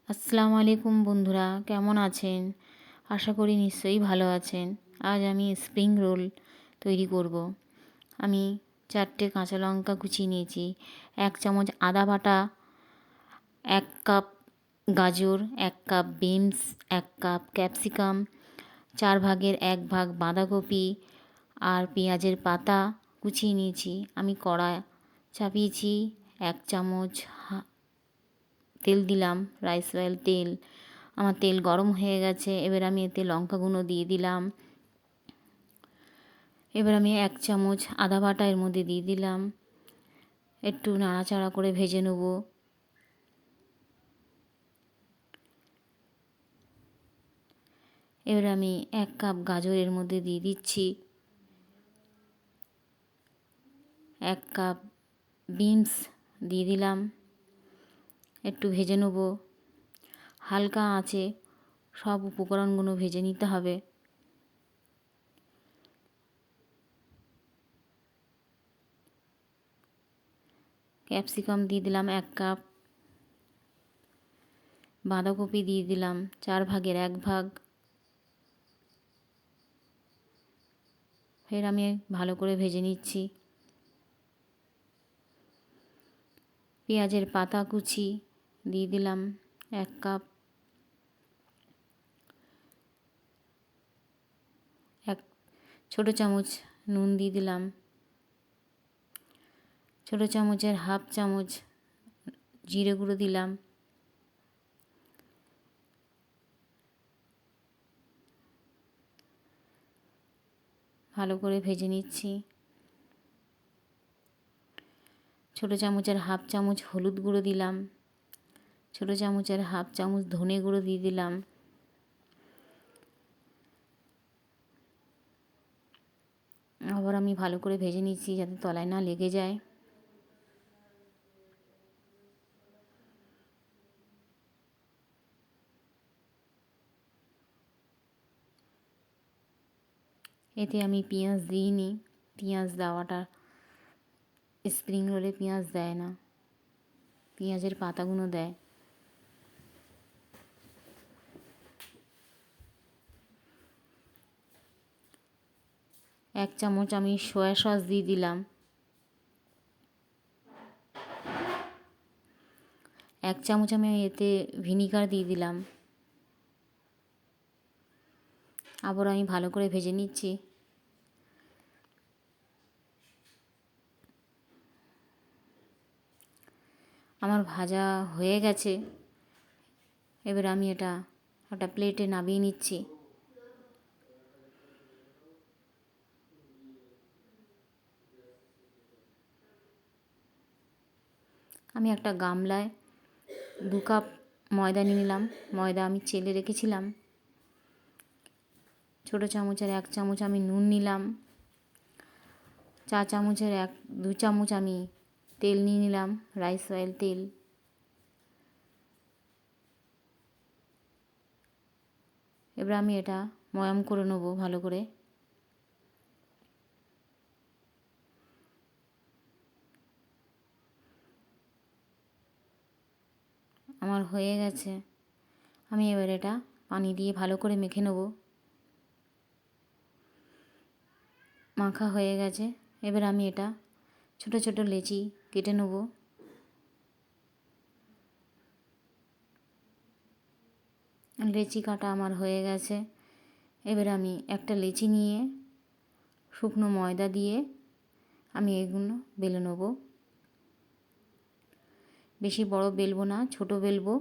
আসসালামু আলাইকুম বন্ধুরা, কেমন আছেন? আশা করি নিশ্চয়ই ভালো আছেন। আজ আমি স্প্রিং রোল তৈরি করব। আমি 4টে কাঁচা লঙ্কা কুচিয়ে নিয়েছি, 1 চামচ আদা বাটা, 1 কাপ গাজর, 1 কাপ বিনস, 1 কাপ ক্যাপসিকাম, 4 ভাগের 1 ভাগ বাঁধাকপি আর পেঁয়াজের পাতা কুচিয়ে নিয়েছি। আমি কড়া চাপিয়েছি, 1 চামচ তেল দিলাম, রাইস অয়েল তেল। আমার তেল গরম হয়ে গেছে। এবার আমি এতে লঙ্কা গুঁড়ো দিয়ে দিলাম। এবার আমি 1 চামচ আদা বাটা এর মধ্যে দিয়ে দিলাম। একটু নাড়াচাড়া করে ভেজে নেব। এবার আমি 1 কাপ গাজর এর মধ্যে দিয়ে দিচ্ছি। 1 কাপ বিনস দিয়ে দিলাম। একটু ভেজে নেব। হালকা আঁচে সব উপকরণগুলো ভেজে নিতে হবে। ক্যাপসিকাম দিয়ে দিলাম 1 কাপ, বাঁধাকপি দিয়ে দিলাম 4 ভাগের 1 ভাগ। ফের আমি ভালো করে ভেজে নিচ্ছি। পেঁয়াজের পাতা কুচি দিয়ে দিলাম 1 কাপ, 1 ছোটো চামচ নুন দিয়ে দিলাম, ছোটো চামচের হাফ চামচ জিরে গুঁড়ো দিলাম। ভালো করে ভেজে নিচ্ছি। ছোটো চামচের হাফ চামচ হলুদ গুঁড়ো দিলাম, ছোটো চামচের হাফ চামচ ধনে গুঁড়ো দিয়ে দিলাম। আবার আমি ভালো করে ভেজে নিচ্ছি যাতে তলায় না লেগে যায়। এতে আমি পেঁয়াজ দিইনি। পেঁয়াজ দেওয়াটা স্প্রিং রোলে পেঁয়াজ দেয় না, পেঁয়াজের পাতাগুলো দেয়। 1 চামচ আমি সয়া সস দিয়ে দিলাম। 1 চামচ আমি এতে ভিনিগার দিয়ে দিলাম। আবার আমি ভালো করে ভেজে নিচ্ছি। আমার ভাজা হয়ে গেছে। এবার আমি এটা একটা প্লেটে নামিয়ে নিচ্ছি। আমি একটা গামলায় 2 কাপ ময়দা নিয়ে নিলাম। ময়দা আমি চেলে রেখেছিলাম। ছোটো চামচের 1 চামচ আমি নুন নিলাম। 4 চামচের 2 চামচ আমি তেল নিয়ে নিলাম, রাইস অয়েল তেল। এবার আমি এটা ময়াম করে নেব ভালো করে। আমার হয়ে গেছে। আমি এবার এটা পানি দিয়ে ভালো করে মেখে নেব। মাখা হয়ে গেছে। এবার আমি এটা ছোটো ছোটো লেচি কেটে নেব। লেচি কাটা আমার হয়ে গেছে। এবার আমি একটা লেচি নিয়ে শুকনো ময়দা দিয়ে আমি এগুলো বেলে নেব। বেশি বড় বেলবো না, ছোট বেলবো।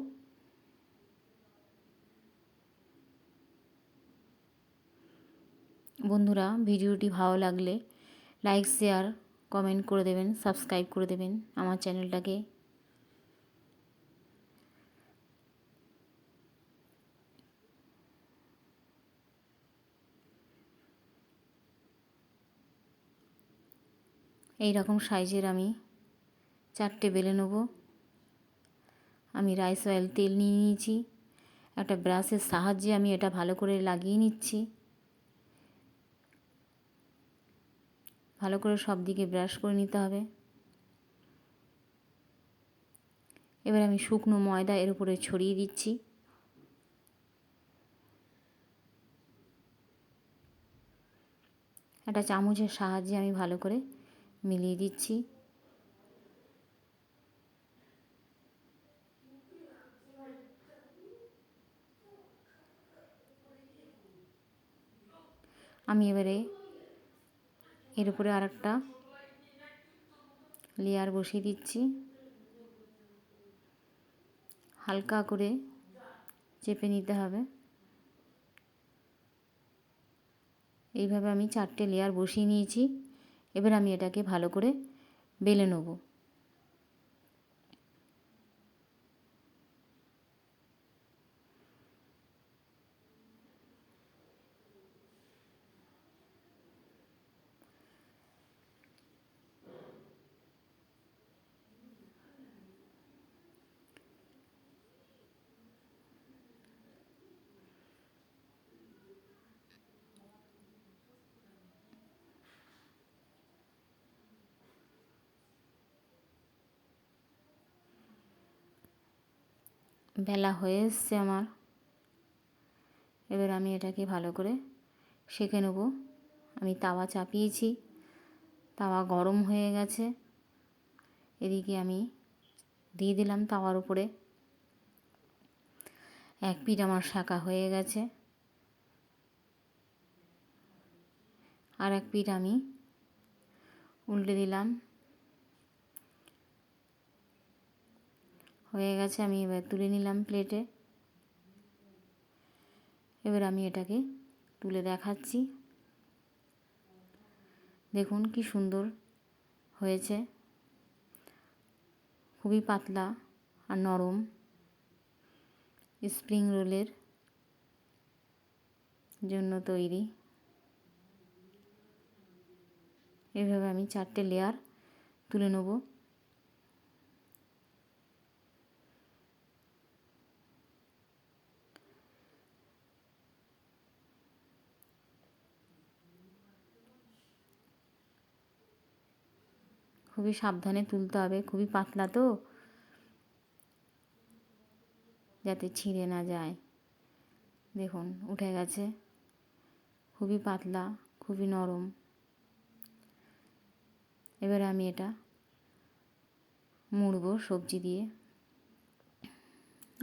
বন্ধুরা, ভিডিওটি ভালো লাগলে লাইক, শেয়ার, কমেন্ট করে দেবেন, সাবস্ক্রাইব করে দেবেন আমার চ্যানেলটাকে। এই রকম সাইজের আমি 4টে বেলে নেব। আমি রাইস অয়েল তেল নিয়ে নিয়েছি। একটা ব্রাশের সাহায্যে আমি এটা ভালো করে লাগিয়ে নিচ্ছি। ভালো করে সব দিকে ব্রাশ করে নিতে হবে। এবার আমি শুকনো ময়দা এর উপরে ছড়িয়ে দিচ্ছি। একটা চামচের সাহায্যে আমি ভালো করে মিলিয়ে দিচ্ছি। আমি এবারে এর উপরে আরেকটা লেয়ার বসিয়ে দিচ্ছি। হালকা করে চেপে নিতে হবে। এইভাবে আমি 4টে লেয়ার বসিয়ে নিয়েছি। এবার আমি এটাকে ভালো করে বেলে নেব। বেলা হয়ে এসছে আমার। এবার আমি এটাকে ভালো করে সেঁকে নেব। আমি তাওয়া চাপিয়েছি, তাওয়া গরম হয়ে গেছে। এদিকে আমি দিয়ে দিলাম তাওয়ার উপরে। এক পিঠ আমার সেঁকা হয়ে গেছে, আর এক পিঠ আমি উল্টে দিলাম। হয়ে গেছে, আমি এবার তুলে নিলাম প্লেটে। এবার আমি এটাকে তুলে দেখাচ্ছি। দেখুন কি সুন্দর হয়েছে, খুবই পাতলা আর নরম স্প্রিং রোলের জন্য তৈরি। এভাবে আমি 4টে লেয়ার তুলে নেব। খুবই সাবধানে তুলতে হবে, খুবই পাতলা তো, যাতে ছিঁড়ে না যায়। দেখুন উঠে গেছে, খুবই পাতলা, খুবই নরম। এবারে আমি এটা মুড়ব সবজি দিয়ে।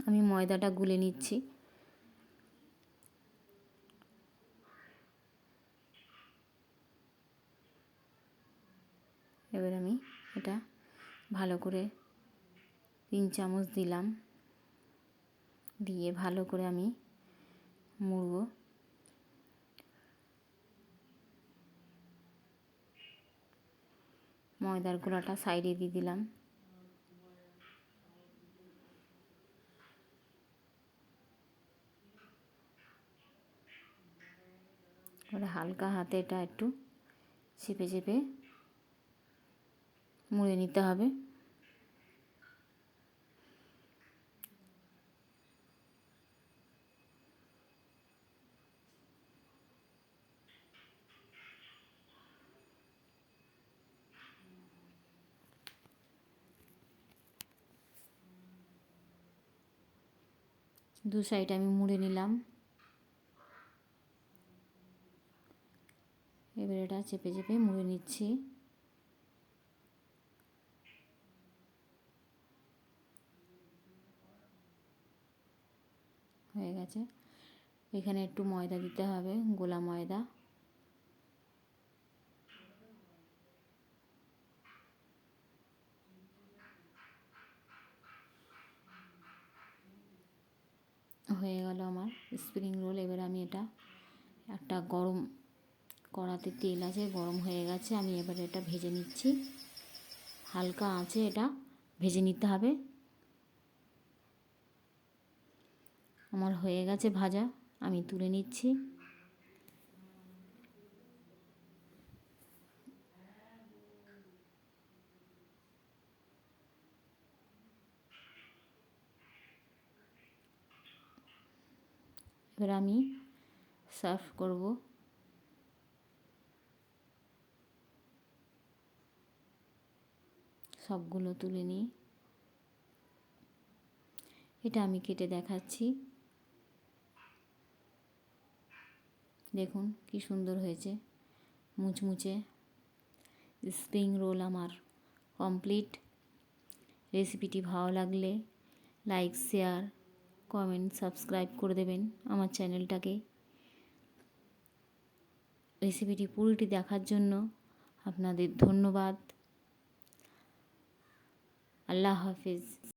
আমি ময়দাটা গুলে নিচ্ছি। এবার আমি এটা ভালো করে 3 চামচ দিলাম, দিয়ে ভালো করে আমি মুড়ব। ময়দার গোলাটা সাইডে দিয়ে দিলাম। এবারে হালকা হাতে এটা একটু চেপে চেপে মুড়ে নিতে হবে। দু সাইড আমি মুড়ে নিলাম। এবার এটা চেপে চেপে মুড়ে নিচ্ছি। হয়ে গেছে। এখানে একটু ময়দা দিতে হবে, গোলা ময়দা। হয়ে গেল আমার স্প্রিং রোল। এবার আমি এটা একটা গরম কড়াতে তেল আছে, গরম হয়ে গেছে। আমি এবার এটা ভেজে নিচ্ছি। হালকা আঁচে এটা ভেজে নিতে হবে। আমার হয়ে গেছে ভাজা, আমি তুলে নিচ্ছি। এবার আমি সার্ভ করব। সবগুলো তুলে নিই। এটা আমি কেটে দেখাচ্ছি। দেখুন কি সুন্দর হয়েছে, মুচমুচে স্প্রিং রোল আমার কমপ্লিট। রেসিপিটি ভালো লাগলে লাইক, শেয়ার, কমেন্ট, সাবস্ক্রাইব করে দেবেন আমার চ্যানেলটাকে। রেসিপিটি পুরোটি দেখার জন্য আপনাদের ধন্যবাদ। আল্লাহ হাফিজ।